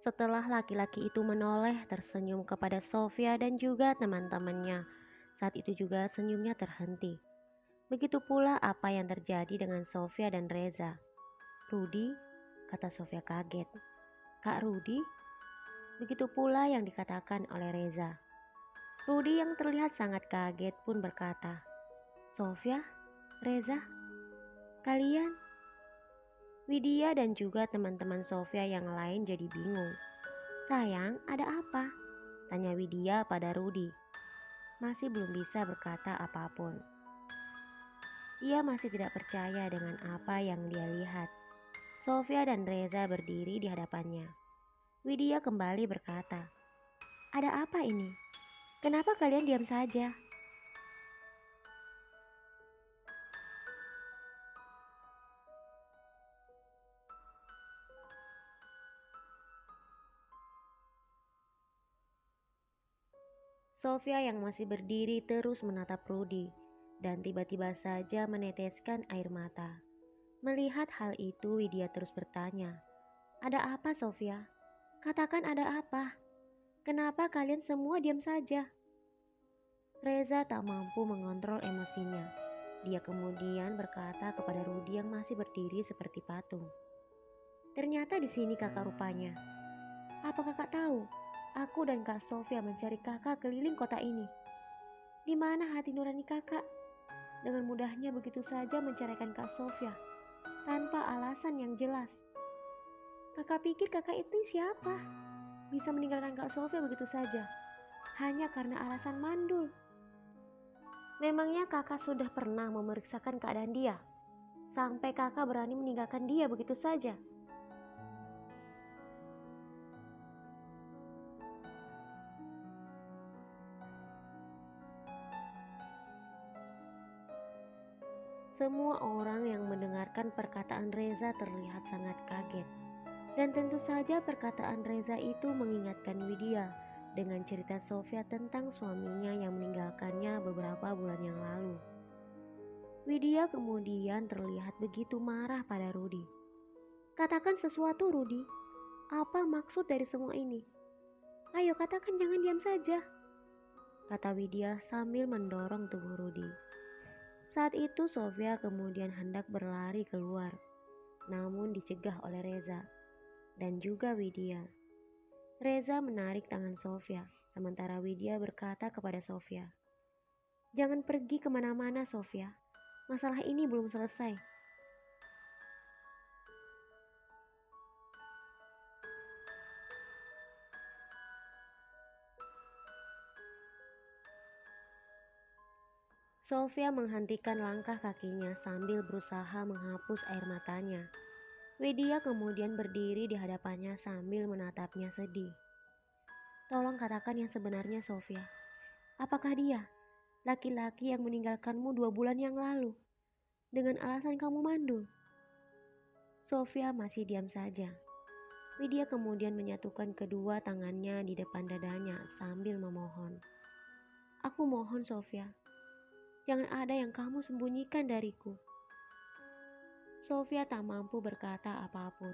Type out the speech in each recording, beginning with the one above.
Setelah laki-laki itu menoleh tersenyum kepada Sofia dan juga teman-temannya. Saat itu juga senyumnya terhenti. Begitu pula apa yang terjadi dengan Sofia dan Reza. "Rudi," kata Sofia kaget. "Kak Rudi?" Begitu pula yang dikatakan oleh Reza. Rudi yang terlihat sangat kaget pun berkata, "Sofia, Reza, kalian?" Widya dan juga teman-teman Sofia yang lain jadi bingung. "Sayang, ada apa?" tanya Widya pada Rudi. Masih belum bisa berkata apapun. Ia masih tidak percaya dengan apa yang dia lihat. Sofia dan Reza berdiri di hadapannya. Widya kembali berkata, "Ada apa ini? Kenapa kalian diam saja?" Sofia yang masih berdiri terus menatap Rudi dan tiba-tiba saja meneteskan air mata. Melihat hal itu, Widya terus bertanya, "Ada apa, Sofia? Katakan ada apa? Kenapa kalian semua diam saja?" Reza tak mampu mengontrol emosinya. Dia kemudian berkata kepada Rudi yang masih berdiri seperti patung, "Ternyata di sini kakak rupanya. Apa kakak tahu? Aku dan Kak Sofia mencari kakak keliling kota ini. Di mana hati nurani kakak? Dengan mudahnya begitu saja menceraikan Kak Sofia tanpa alasan yang jelas. Kakak pikir kakak itu siapa? Bisa meninggalkan Kak Sofia begitu saja hanya karena alasan mandul. Memangnya kakak sudah pernah memeriksakan keadaan dia sampai kakak berani meninggalkan dia begitu saja?" Semua orang yang mendengarkan perkataan Reza terlihat sangat kaget. Dan tentu saja perkataan Reza itu mengingatkan Widya dengan cerita Sofia tentang suaminya yang meninggalkannya beberapa bulan yang lalu. Widya kemudian terlihat begitu marah pada Rudi. "Katakan sesuatu, Rudi. Apa maksud dari semua ini? Ayo katakan, jangan diam saja," kata Widya sambil mendorong tubuh Rudi. Saat itu Sofia kemudian hendak berlari keluar, namun dicegah oleh Reza dan juga Widya. Reza menarik tangan Sofia, sementara Widya berkata kepada Sofia, "Jangan pergi kemana-mana, Sofia. Masalah ini belum selesai." Sofia menghentikan langkah kakinya sambil berusaha menghapus air matanya. Widya kemudian berdiri di hadapannya sambil menatapnya sedih. "Tolong katakan yang sebenarnya, Sofia. Apakah dia laki-laki yang meninggalkanmu 2 bulan yang lalu dengan alasan kamu mandul?" Sofia masih diam saja. Widya kemudian menyatukan kedua tangannya di depan dadanya sambil memohon, "Aku mohon, Sofia, jangan ada yang kamu sembunyikan dariku." Sofia tak mampu berkata apapun.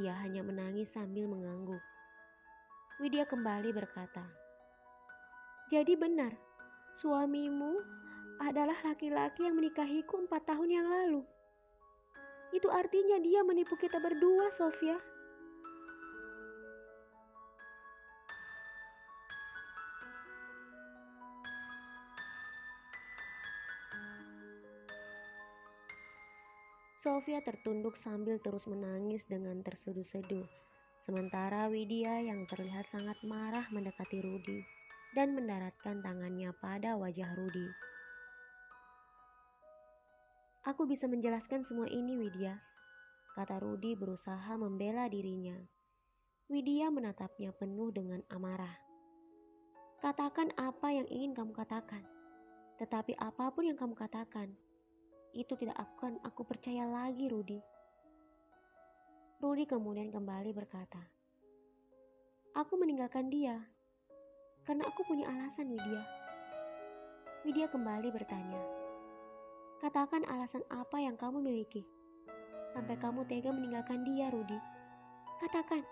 Dia hanya menangis sambil mengangguk. Widya kembali berkata, "Jadi benar, suamimu adalah laki-laki yang menikahiku 4 tahun yang lalu. Itu artinya dia menipu kita berdua, Sofia." Sofia tertunduk sambil terus menangis dengan terseduh-seduh. Sementara Widya yang terlihat sangat marah mendekati Rudi dan mendaratkan tangannya pada wajah Rudi. "Aku bisa menjelaskan semua ini, Widya," kata Rudi berusaha membela dirinya. Widya menatapnya penuh dengan amarah. "Katakan apa yang ingin kamu katakan. Tetapi apapun yang kamu katakan, itu tidak akan aku percaya lagi, Rudi." Rudi kemudian kembali berkata, "Aku meninggalkan dia karena aku punya alasan, Widya." Widya kembali bertanya, "Katakan alasan apa yang kamu miliki sampai kamu tega meninggalkan dia, Rudi. Katakan."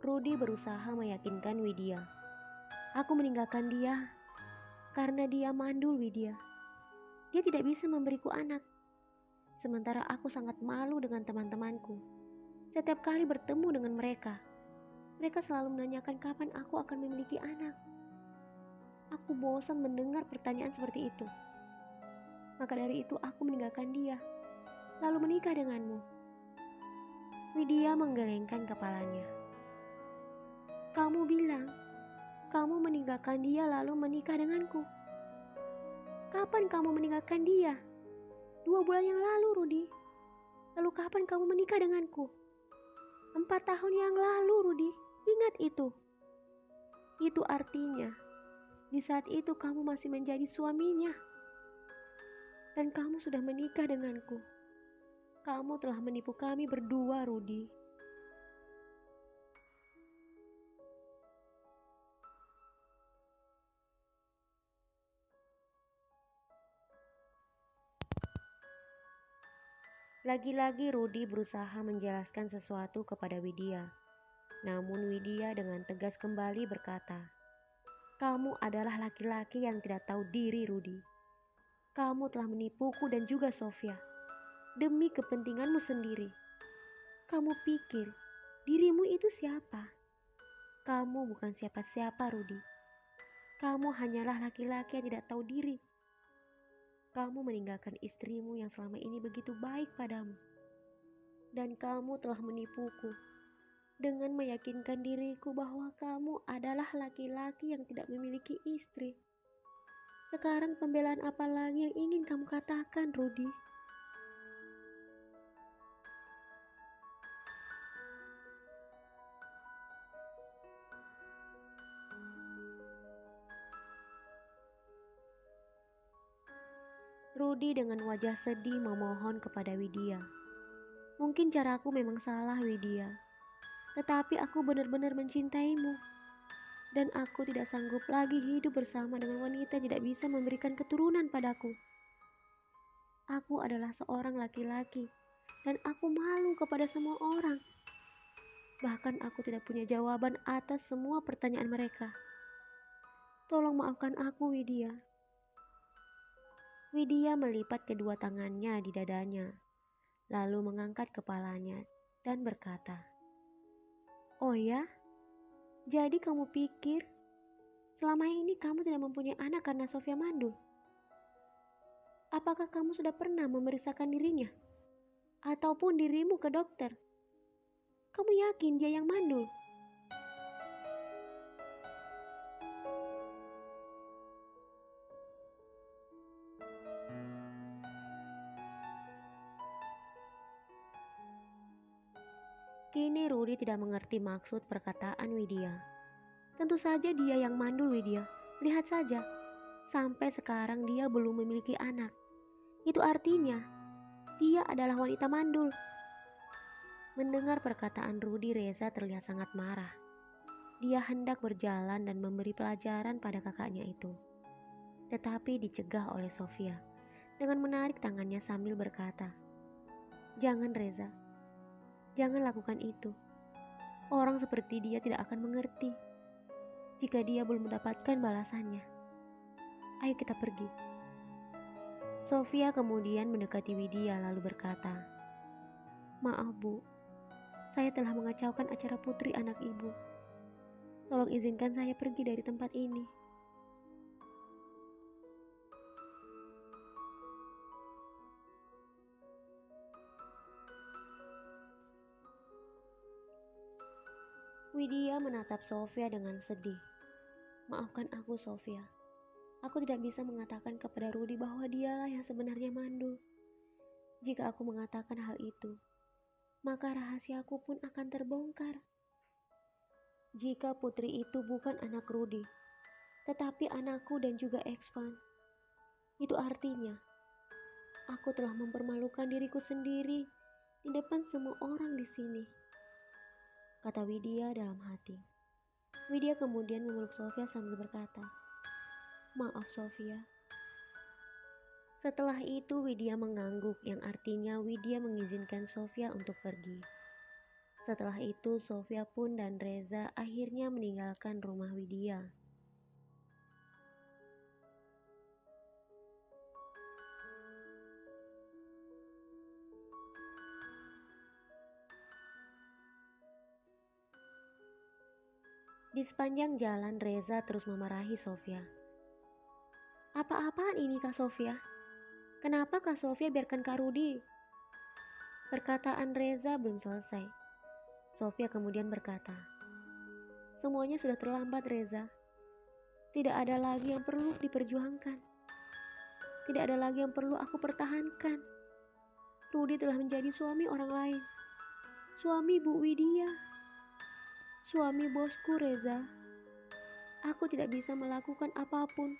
Rudy berusaha meyakinkan Widya. Aku meninggalkan dia karena dia mandul, Widya. Dia tidak bisa memberiku anak. Sementara aku sangat malu dengan teman-temanku. Setiap kali bertemu dengan mereka, mereka selalu menanyakan kapan aku akan memiliki anak. Aku bosan mendengar pertanyaan seperti itu. Maka dari itu aku meninggalkan dia, lalu menikah denganmu. Widya menggelengkan kepalanya. Kamu bilang, kamu meninggalkan dia lalu menikah denganku. Kapan kamu meninggalkan dia? 2 bulan yang lalu, Rudy. Lalu kapan kamu menikah denganku? 4 tahun yang lalu, Rudy. Ingat itu. Itu artinya, di saat itu kamu masih menjadi suaminya. Dan kamu sudah menikah denganku. Kamu telah menipu kami berdua, Rudy. Lagi-lagi Rudy berusaha menjelaskan sesuatu kepada Widya. Namun Widya dengan tegas kembali berkata, kamu adalah laki-laki yang tidak tahu diri, Rudy. Kamu telah menipuku dan juga Sofia demi kepentinganmu sendiri. Kamu pikir dirimu itu siapa? Kamu bukan siapa-siapa, Rudy. Kamu hanyalah laki-laki yang tidak tahu diri. Kamu meninggalkan istrimu yang selama ini begitu baik padamu. Dan kamu telah menipuku dengan meyakinkan diriku bahwa kamu adalah laki-laki yang tidak memiliki istri. Sekarang pembelaan apa lagi yang ingin kamu katakan, Rudy? Rudy dengan wajah sedih memohon kepada Widya. Mungkin caraku memang salah, Widya. Tetapi aku benar-benar mencintaimu. Dan aku tidak sanggup lagi hidup bersama dengan wanita yang tidak bisa memberikan keturunan padaku. Aku adalah seorang laki-laki dan aku malu kepada semua orang. Bahkan aku tidak punya jawaban atas semua pertanyaan mereka. Tolong maafkan aku, Widya. Widya melipat kedua tangannya di dadanya, lalu mengangkat kepalanya dan berkata, oh ya? Jadi kamu pikir selama ini kamu tidak mempunyai anak karena Sofia mandul? Apakah kamu sudah pernah memeriksakan dirinya? Ataupun dirimu ke dokter? Kamu yakin dia yang mandul? Kini Rudy tidak mengerti maksud perkataan Widya. Tentu saja dia yang mandul, Widya. Lihat saja, sampai sekarang dia belum memiliki anak. Itu artinya, dia adalah wanita mandul. Mendengar perkataan Rudy, Reza terlihat sangat marah. Dia hendak berjalan dan memberi pelajaran pada kakaknya itu. Tetapi dicegah oleh Sofia dengan menarik tangannya sambil berkata, jangan Reza. Jangan lakukan itu. Orang seperti dia tidak akan mengerti jika dia belum mendapatkan balasannya. Ayo kita pergi. Sofia kemudian mendekati Widya lalu berkata, maaf Bu, saya telah mengacaukan acara putri anak ibu. Tolong izinkan saya pergi dari tempat ini. Widya menatap Sofia dengan sedih. Maafkan aku, Sofia. Aku tidak bisa mengatakan kepada Rudy bahwa dialah yang sebenarnya mandul. Jika aku mengatakan hal itu, maka rahasiaku pun akan terbongkar. Jika putri itu bukan anak Rudy, tetapi anakku dan juga Exvan, itu artinya aku telah mempermalukan diriku sendiri di depan semua orang di sini, kata Widya dalam hati. Widya kemudian memeluk Sofia sambil berkata, maaf Sofia. Setelah itu Widya mengangguk yang artinya Widya mengizinkan Sofia untuk pergi. Setelah itu Sofia pun dan Reza akhirnya meninggalkan rumah Widya. Di sepanjang jalan Reza terus memarahi Sofia. Apa-apaan ini Kak Sofia? Kenapa Kak Sofia biarkan Kak Rudi? Perkataan Reza belum selesai. Sofia kemudian berkata, semuanya sudah terlambat Reza. Tidak ada lagi yang perlu diperjuangkan. Tidak ada lagi yang perlu aku pertahankan. Rudi telah menjadi suami orang lain. Suami Bu Widya. Suami bosku Reza. Aku tidak bisa melakukan apapun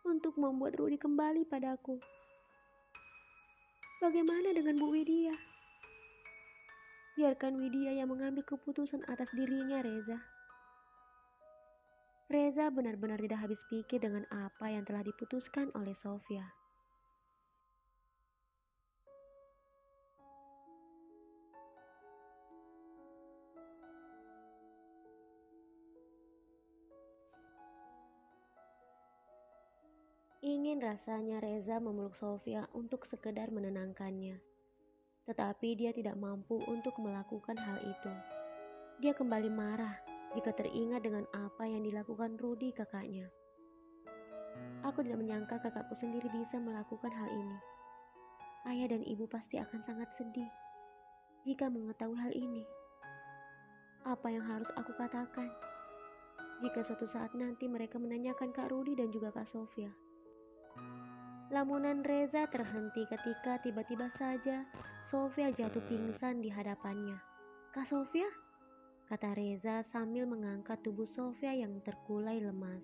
untuk membuat Rudi kembali padaku. Bagaimana dengan Bu Widya? Biarkan Widya yang mengambil keputusan atas dirinya, Reza. Reza benar-benar tidak habis pikir dengan apa yang telah diputuskan oleh Sofia. Ingin rasanya Reza memeluk Sofia untuk sekedar menenangkannya. Tetapi dia tidak mampu untuk melakukan hal itu. Dia kembali marah jika teringat dengan apa yang dilakukan Rudi kakaknya. Aku tidak menyangka kakakku sendiri bisa melakukan hal ini. Ayah dan ibu pasti akan sangat sedih jika mengetahui hal ini. Apa yang harus aku katakan jika suatu saat nanti mereka menanyakan Kak Rudi dan juga Kak Sofia? Lamunan Reza terhenti ketika tiba-tiba saja Sofia jatuh pingsan di hadapannya. Kak Sofia? Kata Reza sambil mengangkat tubuh Sofia yang terkulai lemas.